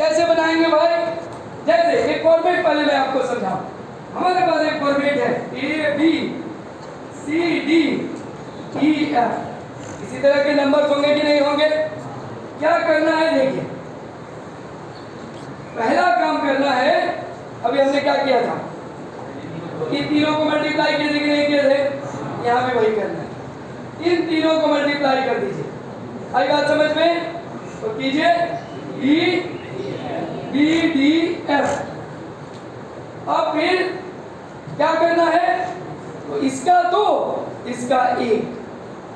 कैसे बनाएंगे भाई? जैसे एक फॉर्मेट पहले मैं आपको समझाऊं। हमारे पास एक फॉर्मेट है A B C D E F. इसी तरह के नंबर होंगे कि नहीं होंगे? क्या करना है देखिए, पहला काम करना है, अभी हमने क्या किया था, इन तीनों को मल्टीप्लाई किए थे कि नहीं किए थे? यहाँ भी वही करना है, इन तीनों को मल्टीप्लाई कर दीजिए। आई बात समझ में? तो कीजिए ई बी डी एफ। अब फिर क्या करना है, तो इसका 2 इसका 1,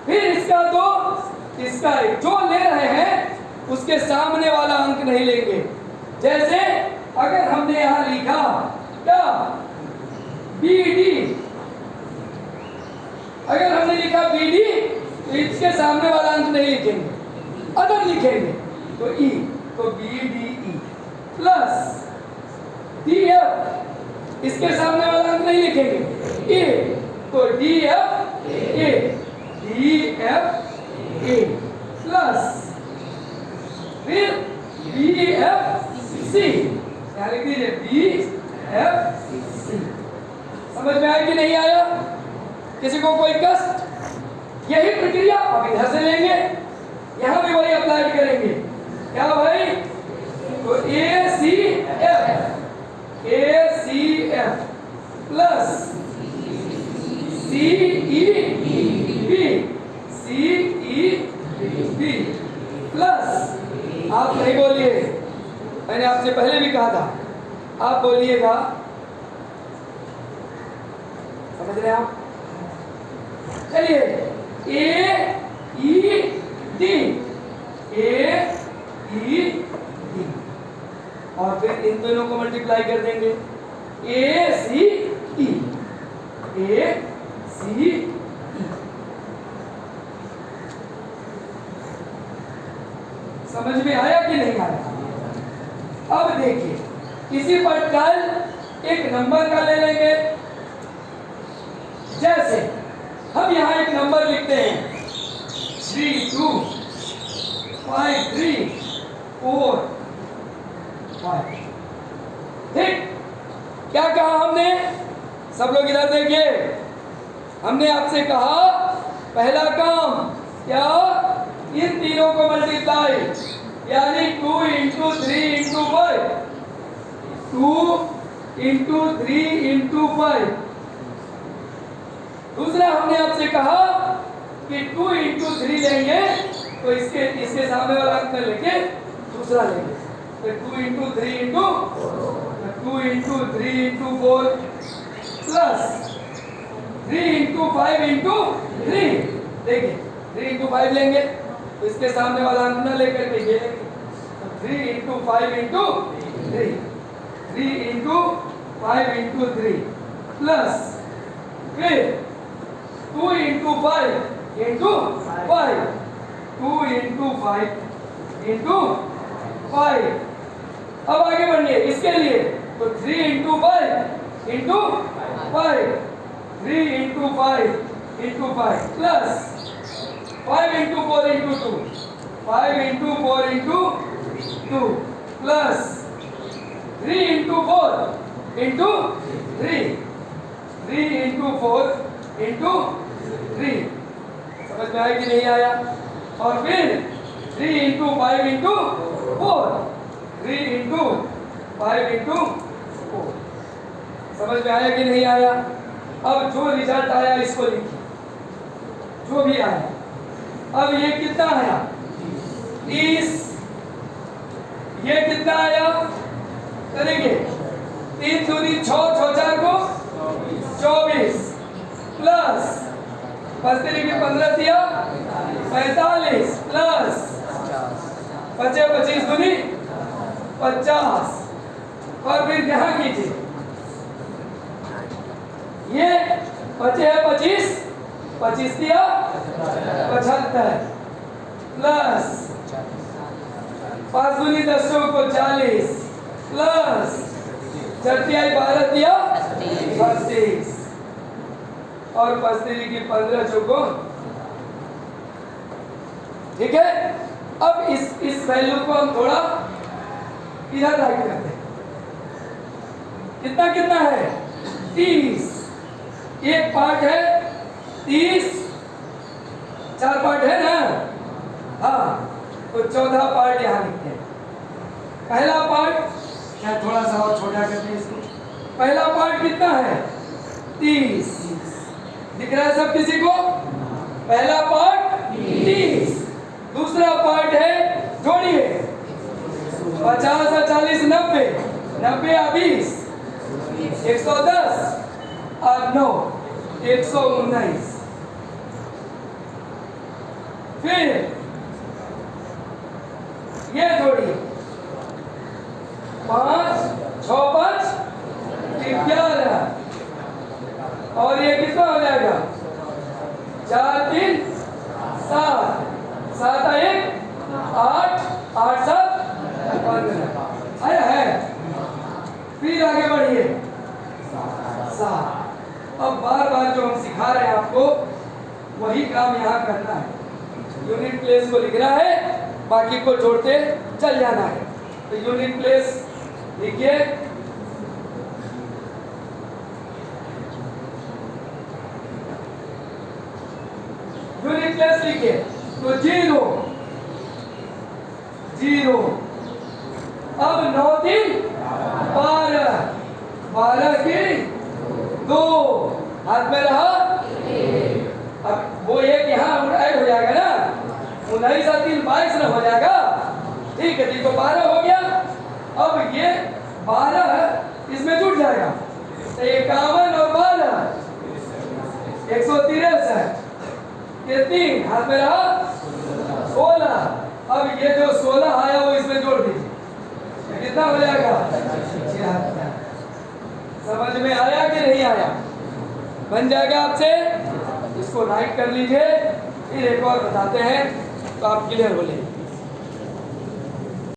फिर इसका 2 इसका 1, जो ले रहे हैं उसके सामने वाला अंक नहीं लेंगे। जैसे अगर हमने यहां लिखा क्या बी डी, अगर हमने लिखा बी डी तो इसके सामने वाला अंक नहीं लिखेंगे, अदर लिखेंगे, तो ई, तो B D E plus D F, इसके सामने वाला अंक नहीं लिखेंगे, ए, तो D F A, D F A plus फिर बी एफ सी, यहाँ लिख दीजिए बी एफ सी। समझ में आया कि नहीं आया? किसी को कोई कष्ट? यही प्रक्रिया अब इधर से लेंगे, यहां भी वही अप्लाई करेंगे। क्या भाई? तो ए सी एफ प्लस सी ई बी, सी ई बी प्लस, आप नहीं बोलिए, मैंने आपसे पहले भी कहा था, आप बोलिएगा, समझ रहे हैं आप? चलिए ए ई डी, ए ई डी, और फिर इन दोनों को मल्टीप्लाई कर देंगे, ए सी ई, ए सी ई। समझ में आया कि नहीं आया? अब देखिए इसी पर कल एक नंबर का ले लेंगे। जैसे हम यहां एक नंबर लिखते हैं 3 2 5 3 4 5। ठीक, क्या कहा हमने? सब लोग इधर देखिए, हमने आपसे कहा पहला काम क्या, इन तीनों को मल्टीप्लाई, यानी 2 इंटू 3 इंटू 5, 2 इंटू 3 इंटू 5। दूसरा हमने आपसे कहा कि 2 इंटू 3 लेंगे तो इसके सामने वाला अंक लेके दूसरा लेंगे, तो 2 into 3 into 2 into 3 into 4 plus 3 into 5 into 3। देखिए 3 इंटू 5 लेंगे तो इसके सामने वाला अंक न लेकर के ये लेंगे, तो 3 into 5 into 3, 3 into 5 into 3 plus फिर 2 इंटू 5 इंटू 5, 2 इंटू 5 इंटू 5। अब आगे बढ़िए इसके लिए, तो 3 into 5 into 5, 3 into 5 into 5 plus 5 into 4 into 2, 5 into 4 into 2 plus 3 into 4 into 3, 3 into 4 into 3। समझ में आया कि नहीं आया? और फिर 3 इंटू 5 इंटू 4, 3 इंटू 5 इंटू 4। समझ में आया कि नहीं आया? अब जो रिजल्ट आया इसको लिखिए, जो भी आया। अब ये कितना आया? 30। ये कितना आया? करेंगे 3 दूनी 6, 6 4 को 24 प्लस 5 के 15 दिया 45 प्लस 25 25 दूनी 50, और फिर यहाँ कीजिए, ये 25 25 दिया 75 प्लस 5 दूनी 10 को 40 प्लस 12 दिया 32, और 5 की 15 चौको। ठीक है, अब इस वैल्यू को हम थोड़ा इधर राइट करते हैं। कितना कितना है 30। एक पार्ट है 30, 4 पार्ट है ना। हाँ, तो 14 पार्ट यहाँ लिखते हैं। पहला पार्ट या थोड़ा सा और छोटा करते हैं इसको। पहला पार्ट कितना है 30। दिख रहा है सब किसी को? पहला पार्ट 30। दूसरा पार्ट है, जोड़िए, 50 और 40 90, 90 और 20 110 और 9 119। फिर ये जोड़िए, 5 6 5 11 और ये कितना हो जाएगा 4 3 7 7 1 8 8 7 15 आया है। फिर आगे बढ़िए 7। अब बार बार जो हम सिखा रहे हैं आपको वही काम यहाँ करना है। यूनिट प्लेस को लिखना है, बाकी को जोड़ते चल जाना है। तो यूनिट प्लेस लिखिए, यूनिट प्लेस लिखिए। तो 0 0। अब 9 3 12 12 की 2 हाथ में रहा। अब वो एक यहाँ ऐड हो जाएगा ना, 19 और 3 22 ना हो जाएगा। ठीक है, तो 12 हो गया। अब ये 12 इसमें जुड़ जाएगा, तो 51 और 12 163। ये 3 हाथ में रहा 16। अब ये जो 16 आया वो इसमें जोड़ दीजिए, कितना हो जाएगा 76। समझ में आया कि नहीं आया? बन जाएगा आपसे। इसको राइट कर लीजिए, फिर एक और बताते हैं तो आप क्लियर हो लेंगे।